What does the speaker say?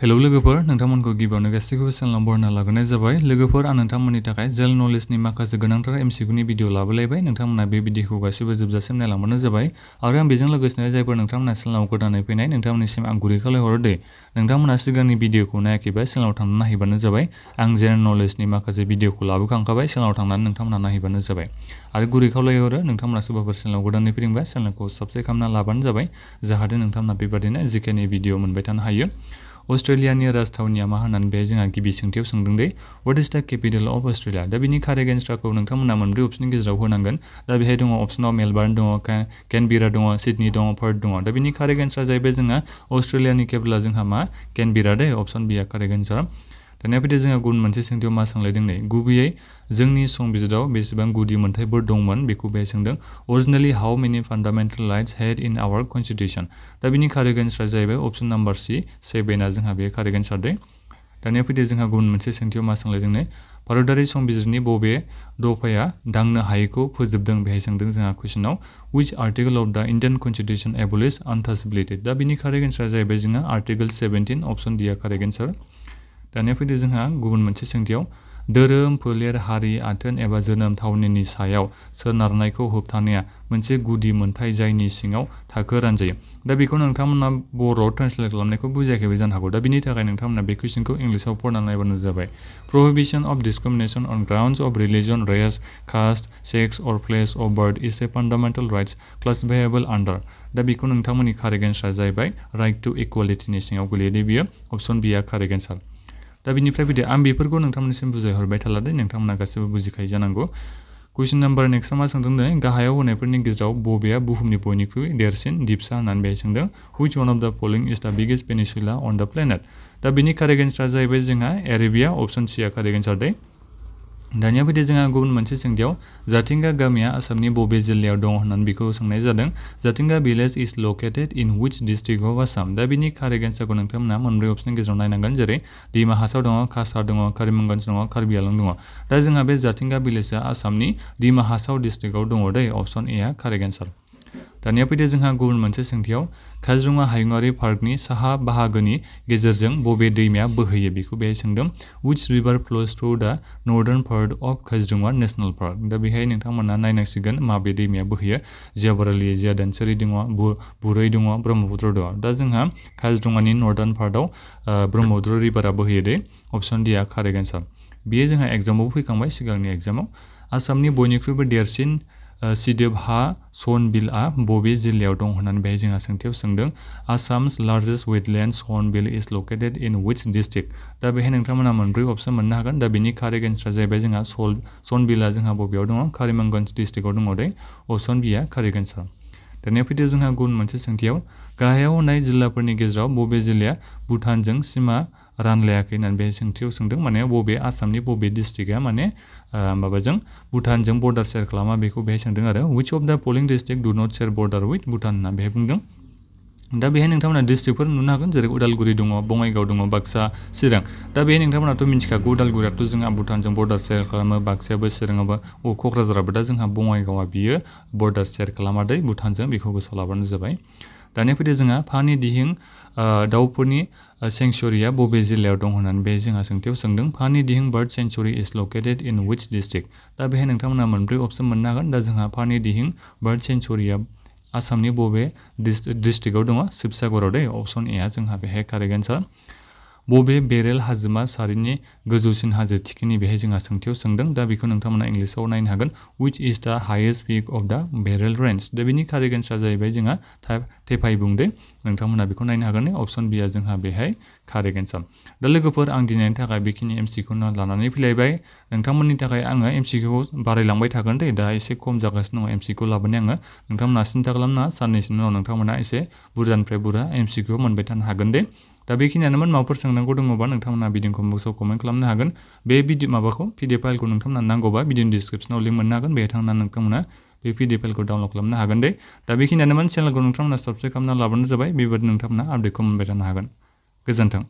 Hello लोगोफोर नोंथांमोनखौ गिबियावनो गासैखौबो चेनेलाव बरायना लाग्रोनाय जाबाय। लोगोफोर आं नोंथांमोननि थाखाय जेल नलेजनि माखासे गोनांथार MCQनि भिडिअ लाबोलायबाय। नोंथांमोना बे भिडिअखौ गासिबो जोबजासिम नायलांबानो जाबाय। आरो आं बेजों लोगोसेनो जायफोर नोंथांमोना चेनेलाव गोदानै फैनाय नोंथांमोननिसिम आं गुरै खावलायहरो दे नोंथांमोना सिगांनि भिडिअखौ नायाखैबा चेनेलाव थांनानै नायहैबानो जाबाय। आं जेल नलेजनि माखासे भिडिअखौ लाबोखांखाबाय, चेनेलाव थांनानै नोंथांमोना नायहैबानो जाबाय। आरो गुरै खावलायहरो नोंथांमोना सोरबाफोर चेनेलाव गोदानै फैदोंबा चेनेलखौ साबस्क्राइब खालामना लाबानो जाबाय, जाहाथे नोंथांमोना बेबादिनो जिकेनि भिडिअ मोनबाय थानो हायो। अस्ट्रेलियानि राजथावनिया मा होननानै बे जोंहा गिबि सोंथियाव सोंदों दे व्हाट इज द केपिटेल अफ अस्ट्रेलिया। दा बिनि कारेक्ट एन्सारखौ नोंथांमोना मोनब्रै अपसननि गेजेराव होनांगोन। दा बेहाय दङ अपसनाव मेलबार्न दङ, केनबेरा दङ, सिडनी दङ, पार्थ दङ। दा बिनि कारेक्ट एन्सारा जाहैबाय जोंहा अस्ट्रेलियानि केपिटेला जोंहा मा केनबेरा दे, अपसन बि आ कारेक्ट एन्सार। दानिया फैदो जोंहा गुबुन मोनसे सोंथियाव मा सोंलायदों नै गुबैयै जोंनि संबिजिराव बेसेबां गुदि मोनथायफोर दंमोन बेखौ बे सोंदों। Originally how many fundamental rights had in our constitution. दा बिनि कारेक्ट एन्सारा जाहैबाय अपसन नाम्बार सि 7आ जोंहा बे कारेक्ट एन्सार दे। दानिया फैदो जोंहा गुबुन मोनसे सोंथियाव मा सोंलायदों नै भारतारि संबिजिरनि बबे दफाया दांनो हायैखौ फोजोबदों बेहाय सोंदों जोंहा कुइसनाव which article of the Indian Constitution abolish untouchability। दा बिनि कारेक्ट एन्सारा जाहैबाय जोंहा आर्टिकल 17 अपसन डि आ कारेक्ट एन्सार। दानिया फैदो जोंहा गुबुन मोनसे सोंथियाव धोरोम, फोलेर, हारि, आथोन एबा जोनोम थावनिनि सायाव सोनारनायखौ होबथानाया मोनसे गुदि मोनथाय जायनि सिङाव थाखो रानजायो। दा बेखौ नोंथांमोना बर'आव ट्रान्सलेट खालामनायखौ बुजियाखैबो जानो हागौ। दा बिनि थाखाय नोंथांमोना बे कुइसनखौ इंलिसाव फरायना नायबानो जाबाय। Prohibition of discrimination on grounds of religion, race, caste, sex or place of birth is a fundamental rights classifiable under. दा बेखौ नोंथांमोननि कारेक्ट एन्सारा जाहैबाय राइट टु इक्वालिटिनि सिङाव गोलैयो बियो, अपसन बि आ कारेक्ट एन्सार। दा बिनिफ्राय फैदो आं बेफोरखौ नोंथांमोननिसिम बुजायहरबाय थालादे नोंथांमोना गासैबो बुजिखायो जानांगौ। कुइसन नाम्बार नेक्स्टआव मा सोंदों नै गाहायाव होनायफोरनि गेजेराव बबेया बुहुमनि बयनिख्रुइ देरसिन दिपसा होननानै बेहाय सोंदों which one of the following is the biggest peninsula on the planet। दा बिनि कारेक्ट एन्सारा जाहैबाय जोंहा एरेबिया, अपसन सि आ कारेक्ट एन्सार दे। दानिया फैदो जोंहा गुबुन मोनसे सोंथियाव जाथिंगा गामिया आसामनि बबे जिल्लायाव दं होननानै बेखौ सोंनाय जादों। Jatinga village is located in which district of Assam। दा बिनि कारेक्ट एन्सारखौ नोंथांमोना मोनब्रै अपसननि गेजेराव नायनांगोन, जेरै दिमा हासाव दङ, कासार दङ, करिमगन्ज दङ, कार्बि आलं दङ। दा जोंहा बे जाथिंगा भिलेजआ आसामनि दिमा हासाव डिस्ट्रिक्टआव दङ दे, अपसन ए आ कारेक्ट एन्सार। दानिया फैदो जोंहा गुबुन मोनसे सोंथियाव काजिरङा हायुङारि पार्कनि साहा बाहागोनि गेजेरजों बबे दैमाया बोहैयो बेखौ बेहाय सोंदों which river flows through the northern part of Kaziranga national park. दा बेहाय नोंथांमोना नायनांसिगोन माबे दैमाया बोहैयो। जियाबारालि, जिया दानसारि दङ, बुरै दङ, ब्रह्मपुत्र दङ। दा जोंहा काजिरङानि नर्थार्न पार्टआव ब्रह्मपुत्र रिभारा बोहैयो दे, अपसन डि आ कारेक्ट एन्सार। बेयो जोंहा एग्जामावबो फैखांबाय सिगांनि एग्जामाव। आसामनि बयनिख्रुइबो देरसिन सिदोब हा सनबिलआ बबे जिल्लायाव दं होननानै बेहाय जोंहा सोंथियाव सोंदों Assam's largest wetland Sonbeel is located in which district। दा बेहाय नोंथांमोना मोनब्रै अपसन मोननो हागोन। दा बेनि कारेक्ट एन्सारा जाहैबाय जोंहा सनबिलआ जोंहा बबेयाव दङ, करिमगन्ज डिस्ट्रिक्टआव दङ दे, अपसन बि आ कारेक्ट एन्सार। दानिया फैदो जोंहा गुबुन मोनसे सोंथियाव गाहायाव होनाय जिल्लाफोरनि गेजेराव बबे जिल्लाया भुटानजों सिमा रानलायाखै होननानै बे सोंथियाव सोंदों, माने बबे आसामनि बबे डिस्ट्रिक्टआ माने माबाजों भुटानजों बर्डार शेयार खालामा बेखौ बेहाय सोंदों आरो which of the following district do not share border with Bhutan होनना बेहाय बुंदों। दा बेहाय नोंथांमोना डिस्ट्रिक्टफोर नुनो हागोन, जेरै उदालगुरि दङ, बङाइगाव दङ, बाक्सा, चिरां। दा बेहाय नोंथांमोनाथ' मिन्थिखागौ उदालगुरियाथ' जोंहा भुटानजों बर्डार शेयार खालामो, बाक्सायाबो चिराङाबो क'क्राझाराबो। दा जोंहा बङाइगावआ बियो बर्डार शेयार खालामादै भुटानजों, बेखौ गोसोआव लाबानो जाबाय। दानिया फैदो जोंहा फानि दिहिं दाउफोरनि सेंचुरिया बबे जिल्लायाव दं होननानै बे जोंहा सोंथियाव सोंदों Pani Dihing bird sanctuary is located in which district। दा बेहाय नोंथांमोना मोनब्रै अपसन मोननो हागोन। दा जोंहा फानि दिहिं बार्ड सेंचुरिया आसामनि बबे डिस्ट्रिक्टआव दङ, शिबसागराव दे, अपसन ए आ जोंहा बेहाय कारेक्ट एन्सार। बबे बेरेल हाजोमा सारिनि गोजौसिन हाजो थिखिनि बेहाय जोंहा सोंथियाव सोंदों। दा बेखौ नोंथांमोना इंलिसाव नायनो हागोन which is the highest peak of the Barail range. दा बेनि कारेक्ट एन्सारा जाहैबाय जोंहा थेफाइबुं दे, नोंथांमोना बेखौ नायनो हागोन। अपसन बि आ जोंहा बेहाय कारेक्ट एन्सार। दा लोगोफोर आं दिनैनि थाखाय बेखिनि MCQखौनो लानानै फैलायबाय। नोंथांमोननि थाखाय आङो MCQखौ बारायलांबाय थागोन दे, दा एसे खम जागासिनो दङ MCQ लाबोनाय आङो। नोंथांमोना सिन्था खालामनाङा, साननैसोनि उनाव नोंथांमोना एसे बुरजानिफ्राय बुरजा MCQ मोनबाय थानो हागोन दे। दा बेखिनियानोमोन। माबाफोर सोंनांगौ दङबा नोंथांमोना भिडिअखौ बक्सआव कमेन्ट खालामनो हागोन। बे PDF फाइलखौ नोंथांमोना नांगौबा भिडिअनि डिसक्रिपसनाव लिंक मोननो हागोन, बेहाय थांनानै नोंथांमोना बे PDF फाइलखौ डाउनलड खालामनो हागोन दे। दा बेखिनियानोमोन। चेनेलखौ नोंथांमोना साबस्क्राइब खालामना लाबानो जाबाय, बेबायदि नोंथांमोना आपडेटखौ मोनबाय थानो हागोन। गोजोन्थों।